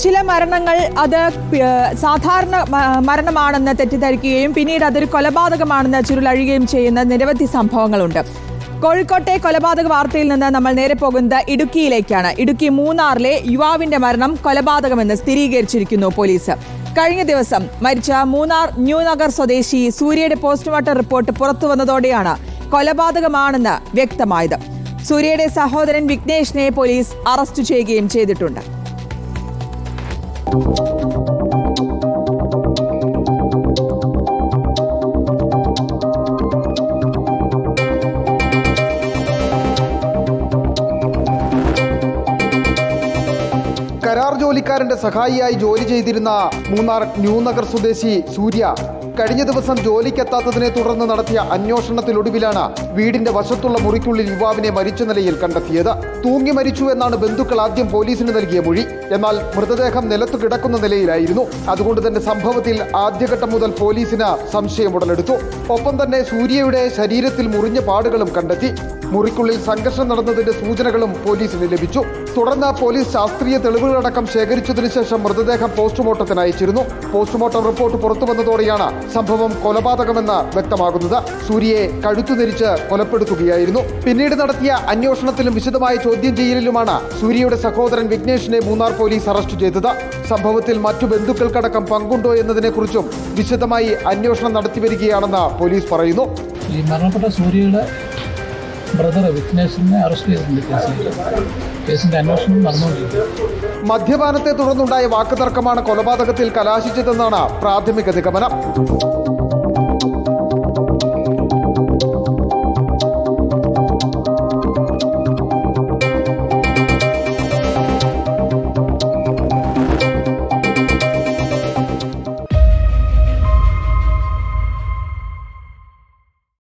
ചില മരണങ്ങൾ അത് സാധാരണ മരണമാണെന്ന് തെറ്റിദ്ധരിക്കുകയും പിന്നീട് അതൊരു കൊലപാതകമാണെന്ന് ചുരുളഴിയുകയും ചെയ്യുന്ന നിരവധി സംഭവങ്ങളുണ്ട്. കോഴിക്കോട്ടെ കൊലപാതക വാർത്തയിൽ നിന്ന് നമ്മൾ നേരെ പോകുന്നത് ഇടുക്കിയിലേക്കാണ്. ഇടുക്കി മൂന്നാറിലെ യുവാവിന്റെ മരണം കൊലപാതകമെന്ന് സ്ഥിരീകരിച്ചിരിക്കുന്നു പോലീസ്. കഴിഞ്ഞ ദിവസം മരിച്ച മൂന്നാർ ന്യൂനഗർ സ്വദേശി സൂര്യയുടെ പോസ്റ്റ്മോർട്ടം റിപ്പോർട്ട് പുറത്തുവന്നതോടെയാണ് കൊലപാതകമാണെന്ന് വ്യക്തമായത്. സൂര്യയുടെ സഹോദരൻ വിഘ്നേഷിനെ പോലീസ് അറസ്റ്റ് ചെയ്യുകയും ചെയ്തിട്ടുണ്ട്. കരാർ ജോലിക്കാരന്റെ സഹായിയായി ജോലി ചെയ്തിരുന്ന മൂന്നാർ ന്യൂനഗർ സ്വദേശി സൂര്യ കഴിഞ്ഞ ദിവസം ജോലിക്കെത്താത്തതിനെ തുടർന്ന് നടത്തിയ അന്വേഷണത്തിലൊടുവിലാണ് വീടിന്റെ വശത്തുള്ള മുറിക്കുള്ളിൽ യുവാവിനെ മരിച്ച നിലയിൽ കണ്ടെത്തിയത്. തൂങ്ങി മരിച്ചു എന്നാണ് ബന്ധുക്കൾ ആദ്യം പോലീസിന് നൽകിയ മൊഴി. എന്നാൽ മൃതദേഹം നിലത്തു കിടക്കുന്ന നിലയിലായിരുന്നു. അതുകൊണ്ട് തന്നെ സംഭവത്തിൽ ആദ്യഘട്ടം മുതൽ പോലീസിന് സംശയം ഉടലെടുത്തു. ഒപ്പം തന്നെ സൂര്യയുടെ ശരീരത്തിൽ മുറിഞ്ഞ പാടുകളും കണ്ടെത്തി. മുറിക്കുള്ളിൽ സംഘർഷം നടന്നതിന്റെ സൂചനകളും പോലീസിന് ലഭിച്ചു. തുടർന്ന് പോലീസ് ശാസ്ത്രീയ തെളിവുകളടക്കം ശേഖരിച്ചതിനു ശേഷം മൃതദേഹം പോസ്റ്റ്മോർട്ടത്തിന് അയച്ചിരുന്നു. പോസ്റ്റ്മോർട്ടം റിപ്പോർട്ട് പുറത്തു വന്നതോടെയാണ് സംഭവം കൊലപാതകമെന്ന് വ്യക്തമാകുന്നത്. സൂര്യയെ കഴുത്തുനെരിച്ച് കൊലപ്പെടുത്തുകയായിരുന്നു. പിന്നീട് നടത്തിയ അന്വേഷണത്തിലും വിശദമായ ചോദ്യം ചെയ്യലിലുമാണ് സൂര്യയുടെ സഹോദരൻ വിഘ്നേഷിനെ മൂന്നാർ പോലീസ് അറസ്റ്റ് ചെയ്തത്. സംഭവത്തിൽ മറ്റു ബന്ധുക്കൾക്കടക്കം പങ്കുണ്ടോ എന്നതിനെക്കുറിച്ചും വിശദമായി അന്വേഷണം നടത്തിവരികയാണെന്ന് പോലീസ് പറയുന്നു. ഈ മരണപ്പെട്ട സൂര്യയുടെ ബ്രദർ വിഘ്നേഷിനെ അറസ്റ്റ് ചെയ്തിട്ടുണ്ട്. കേസിന്റെ അന്വേഷണം നടന്നുകൊണ്ടിരിക്കുന്നു. മദ്യപാനത്തെ തുടർന്നുണ്ടായ വാക്കുതർക്കമാണ് കൊലപാതകത്തിൽ കലാശിച്ചതെന്നാണ് പ്രാഥമിക നിഗമനം.